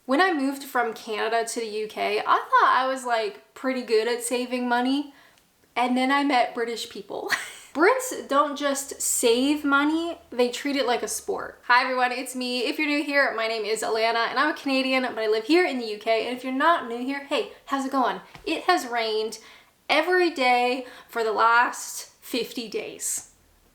When I moved from Canada to the UK, I thought I was like pretty good at saving money. And then I met British people. Brits don't just save money, they treat it like a sport. Hi everyone, it's me. If you're new here, my name is Alanna and I'm a Canadian, but I live here in the UK. And if you're not new here, hey, how's it going? It has rained every day for the last 50 days.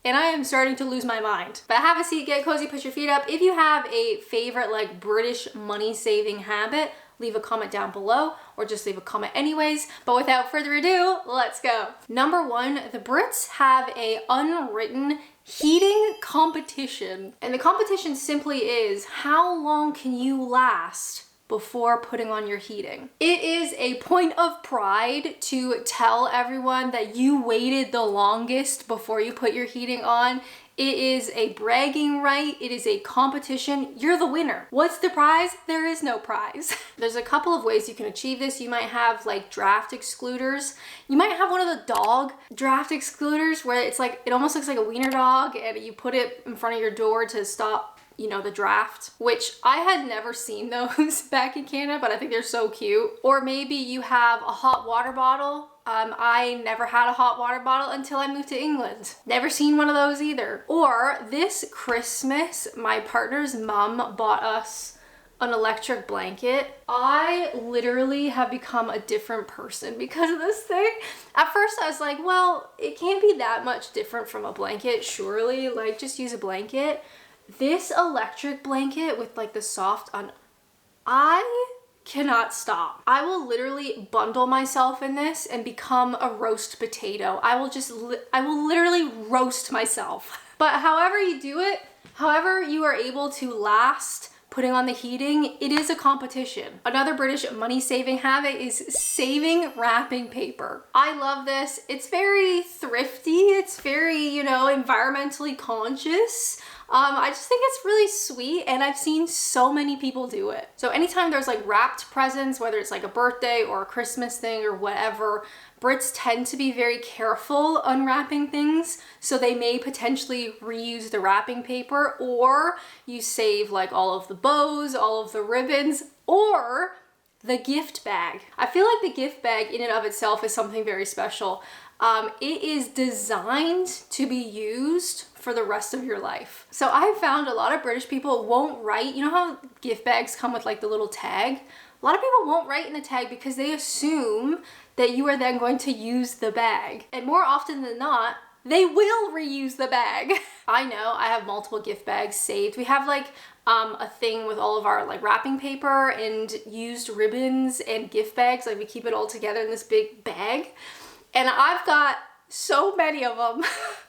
And I am starting to lose my mind. But have a seat, get cozy, put your feet up. If you have a favorite like British money saving habit, leave a comment down below or just leave a comment anyways. But without further ado, let's go. Number one, the Brits have a unwritten heating competition. And the competition simply is how long can you last before putting on your heating. It is a point of pride to tell everyone that you waited the longest before you put your heating on. It is a bragging right. It is a competition. You're the winner. What's the prize? There is no prize. There's a couple of ways you can achieve this. You might have like draft excluders. You might have one of the dog draft excluders where it's like, it almost looks like a wiener dog and you put it in front of your door to stop, you know, the draft, which I had never seen those back in Canada, but I think they're so cute. Or maybe you have a hot water bottle. I never had a hot water bottle until I moved to England. Never seen one of those either. Or this Christmas, my partner's mom bought us an electric blanket. I literally have become a different person because of this thing. At first I was like, well, it can't be that much different from a blanket, surely, like just use a blanket. This electric blanket with like the soft I cannot stop. I will literally bundle myself in this and become a roast potato. I will literally roast myself. But however you do it, however you are able to last putting on the heating, it is a competition. Another British money saving habit is saving wrapping paper. I love this. It's very thrifty. It's very, you know, environmentally conscious. I just think it's really sweet and I've seen so many people do it. So anytime there's like wrapped presents, whether it's like a birthday or a Christmas thing or whatever, Brits tend to be very careful unwrapping things. So they may potentially reuse the wrapping paper, or you save like all of the bows, all of the ribbons, or the gift bag. I feel like the gift bag in and of itself is something very special. It is designed to be used for the rest of your life. So I found a lot of British people won't write, you know how gift bags come with like the little tag? A lot of people won't write in the tag because they assume that you are then going to use the bag. And more often than not, they will reuse the bag. I know, I have multiple gift bags saved. We have like a thing with all of our like wrapping paper and used ribbons and gift bags. Like we keep it all together in this big bag. And I've got so many of them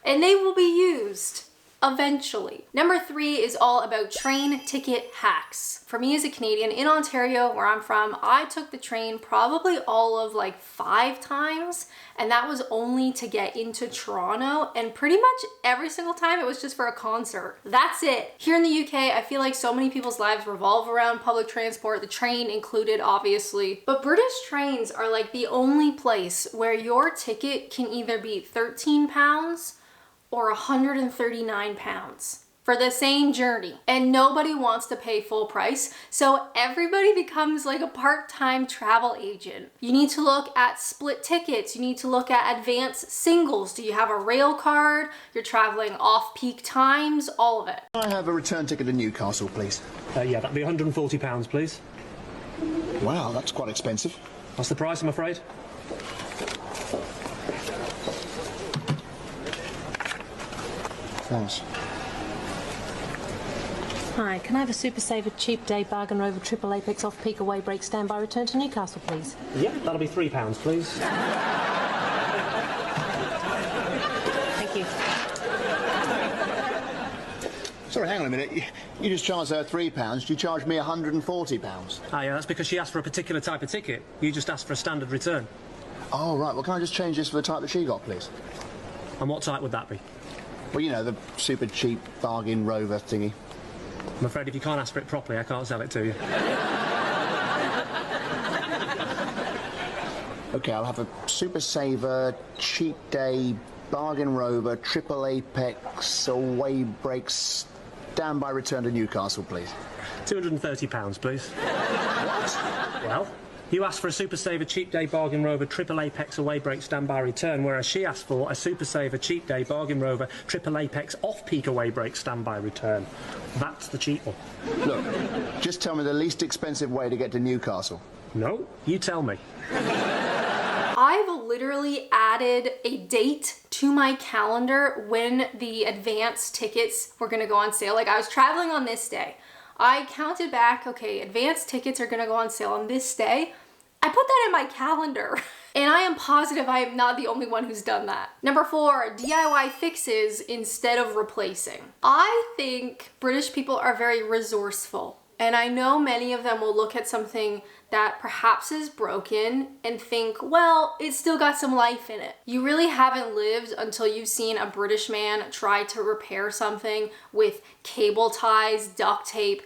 and they will be used eventually. Number three is all about train ticket hacks. For me as a Canadian in Ontario, where I'm from, I took the train probably all of like 5 times, and that was only to get into Toronto, and pretty much every single time it was just for a concert. That's it. Here in the UK, I feel like so many people's lives revolve around public transport, the train included obviously, but British trains are like the only place where your ticket can either be £13 or 139 pounds for the same journey. And nobody wants to pay full price. So everybody becomes like a part-time travel agent. You need to look at split tickets. You need to look at advanced singles. Do you have a rail card? You're traveling off-peak times, all of it. I have a return ticket to Newcastle, please. Yeah, that'd be £140, please. Wow, that's quite expensive. That's the price, I'm afraid. Thanks. Hi, can I have a Super Saver Cheap Day Bargain Rover Triple Apex Off-Peak Away Break Standby Return to Newcastle, please? Yeah, that'll be £3, please. Thank you. Sorry, hang on a minute. You just charged her £3. You charged me £140. Ah, yeah, that's because she asked for a particular type of ticket. You just asked for a standard return. Oh, right. Well, can I just change this for the type that she got, please? And what type would that be? Well, you know, the super cheap bargain rover thingy. I'm afraid if you can't ask for it properly, I can't sell it to you. OK, I'll have a Super Saver, Cheap Day, Bargain Rover, Triple Apex, Away Breaks, Standby Return to Newcastle, please. £230, please. What? Well, you asked for a Super Saver Cheap Day Bargain Rover Triple Apex Away Brake Standby Return, whereas she asked for a Super Saver Cheap Day Bargain Rover Triple Apex Off-Peak Away Brake Standby Return. That's the cheap one. Look, just tell me the least expensive way to get to Newcastle. No, you tell me. I've literally added a date to my calendar when the advance tickets were gonna go on sale. Like, I was traveling on this day. I counted back, okay, advance tickets are gonna go on sale on this day. I put that in my calendar. And I am positive I am not the only one who's done that. Number 4, DIY fixes instead of replacing. I think British people are very resourceful. And I know many of them will look at something that perhaps is broken and think, well, it's still got some life in it. You really haven't lived until you've seen a British man try to repair something with cable ties, duct tape,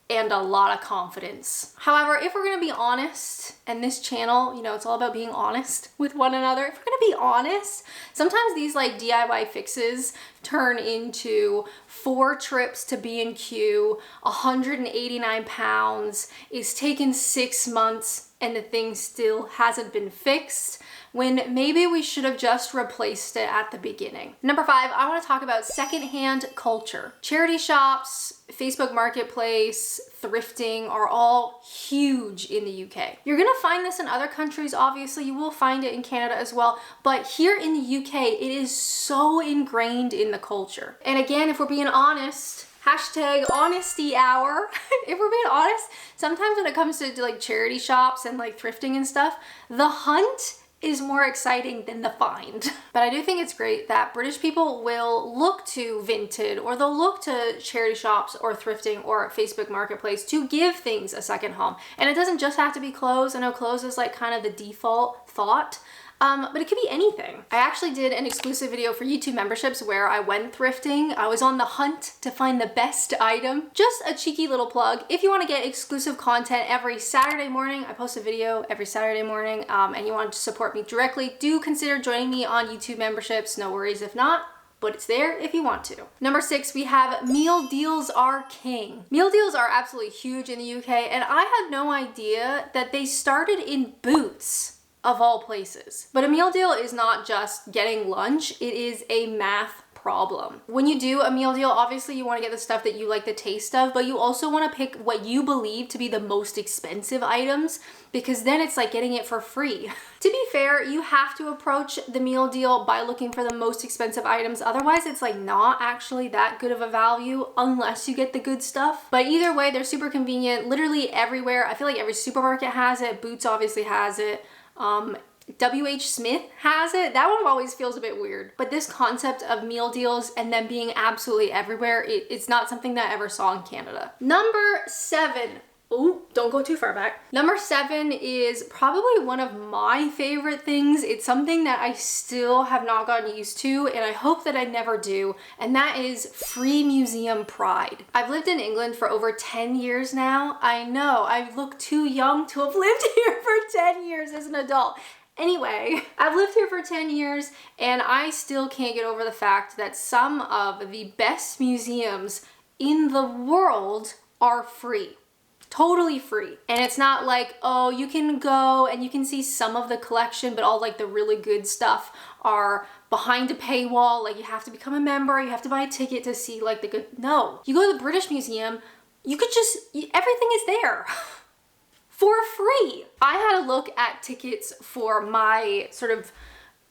and a lot of confidence. However, if we're gonna be honest, and this channel, you know, it's all about being honest with one another. If we're gonna be honest, sometimes these like DIY fixes turn into 4 trips to B&Q, 189 pounds, it's taken 6 months, and the thing still hasn't been fixed, when maybe we should have just replaced it at the beginning. Number 5, I want to talk about secondhand culture. Charity shops, Facebook Marketplace, thrifting are all huge in the UK. You're gonna find this in other countries, obviously, you will find it in Canada as well, but here in the UK, it is so ingrained in the culture. And again, if we're being honest, hashtag honesty hour. If we're being honest, sometimes when it comes to like charity shops and like thrifting and stuff, the hunt is more exciting than the find. But I do think it's great that British people will look to Vinted, or they'll look to charity shops or thrifting or Facebook Marketplace to give things a second home. And it doesn't just have to be clothes. I know clothes is like kind of the default thought. But it could be anything. I actually did an exclusive video for YouTube memberships where I went thrifting. I was on the hunt to find the best item. Just a cheeky little plug. If you want to get exclusive content every Saturday morning, I post a video every Saturday morning, and you want to support me directly, do consider joining me on YouTube memberships. No worries if not, but it's there if you want to. Number 6, we have meal deals are king. Meal deals are absolutely huge in the UK, and I had no idea that they started in Boots, of all places. But a meal deal is not just getting lunch, it is a math problem. When you do a meal deal, obviously you want to get the stuff that you like the taste of, but you also want to pick what you believe to be the most expensive items, because then it's like getting it for free. To be fair, you have to approach the meal deal by looking for the most expensive items. Otherwise, it's like not actually that good of a value unless you get the good stuff. But either way, they're super convenient. Literally everywhere. I feel like every supermarket has it. Boots obviously has it. WH Smith has it. That one always feels a bit weird. But this concept of meal deals and them being absolutely everywhere, it's not something that I ever saw in Canada. Number 7. Oh, don't go too far back. Number 7 is probably one of my favorite things. It's something that I still have not gotten used to, and I hope that I never do, and that is free museum pride. I've lived in England for over 10 years now. I know, I look too young to have lived here for 10 years as an adult. Anyway, I've lived here for 10 years, and I still can't get over the fact that some of the best museums in the world are free. Totally free. And it's not like, oh, you can go and you can see some of the collection, but all like the really good stuff are behind a paywall. Like you have to become a member, you have to buy a ticket to see like the good. No, you go to the British Museum, you could just, everything is there for free. I had a look at tickets for my sort of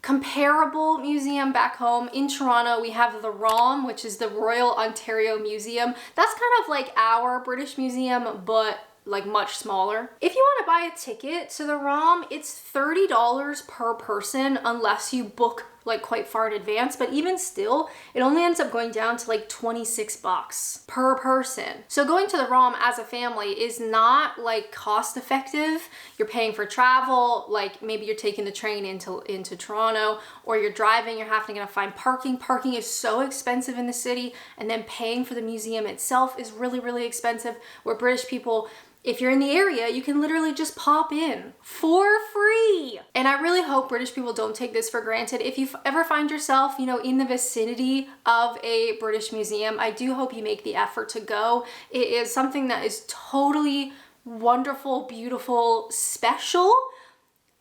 comparable museum back home. In Toronto, we have the ROM, which is the Royal Ontario Museum. That's kind of like our British Museum, but like much smaller. If you want to buy a ticket to the ROM, it's $30 per person unless you book like quite far in advance, but even still, it only ends up going down to like 26 bucks per person. So going to the ROM as a family is not like cost effective. You're paying for travel, like maybe you're taking the train into Toronto, or you're driving, you're having to find parking. Parking is so expensive in the city, and then paying for the museum itself is really, really expensive, where British people, if you're in the area, you can literally just pop in for free. And I really hope British people don't take this for granted. If you ever find yourself, you know, in the vicinity of a British museum, I do hope you make the effort to go. It is something that is totally wonderful, beautiful, special.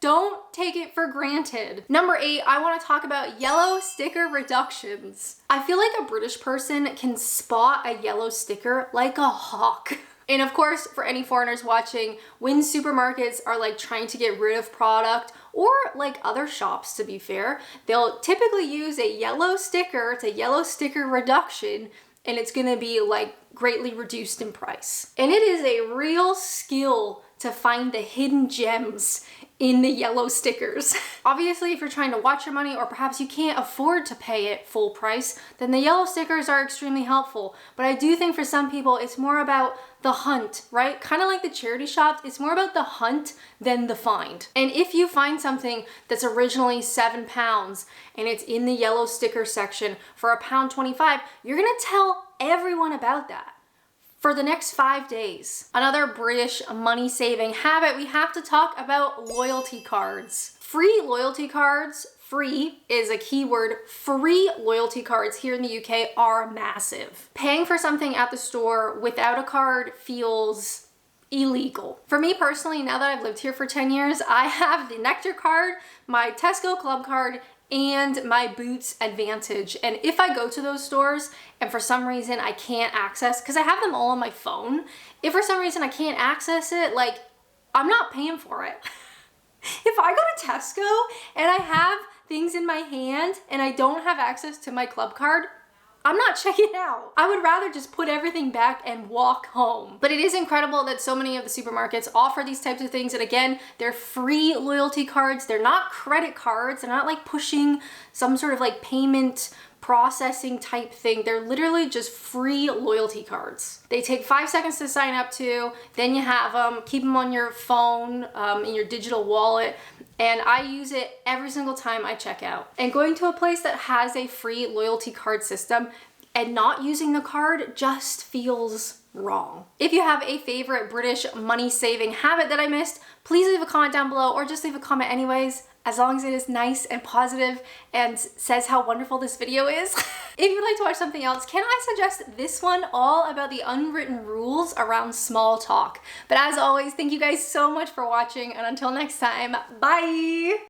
Don't take it for granted. Number 8, I want to talk about yellow sticker reductions. I feel like a British person can spot a yellow sticker like a hawk. And of course, for any foreigners watching, when supermarkets are like trying to get rid of product, or like other shops to be fair, they'll typically use a yellow sticker. It's a yellow sticker reduction, and it's gonna be like greatly reduced in price. And it is a real skill to find the hidden gems in the yellow stickers. Obviously, if you're trying to watch your money, or perhaps you can't afford to pay it full price, then the yellow stickers are extremely helpful. But I do think for some people, it's more about the hunt, right? Kind of like the charity shops, it's more about the hunt than the find. And if you find something that's originally £7 and it's in the yellow sticker section for £1.25, you're gonna tell everyone about that for the next 5 days. Another British money saving habit, we have to talk about loyalty cards. Free loyalty cards, free is a key word, free loyalty cards here in the UK are massive. Paying for something at the store without a card feels illegal. For me personally, now that I've lived here for 10 years, I have the Nectar card, my Tesco Club card, and my Boots Advantage. And if I go to those stores and for some reason I can't access, because I have them all on my phone, if for some reason I can't access it, like, I'm not paying for it. If I go to Tesco and I have things in my hand and I don't have access to my club card, I'm not checking out. I would rather just put everything back and walk home. But it is incredible that so many of the supermarkets offer these types of things. And again, they're free loyalty cards. They're not credit cards. They're not like pushing some sort of like payment processing type thing. They're literally just free loyalty cards. They take 5 seconds to sign up to, then you have them, keep them on your phone, in your digital wallet, and I use it every single time I check out. And going to a place that has a free loyalty card system and not using the card just feels wrong. If you have a favorite British money saving habit that I missed, please leave a comment down below, or just leave a comment anyways, as long as it is nice and positive and says how wonderful this video is. If you'd like to watch something else, can I suggest this one all about the unwritten rules around small talk? But as always, thank you guys so much for watching, and until next time, bye!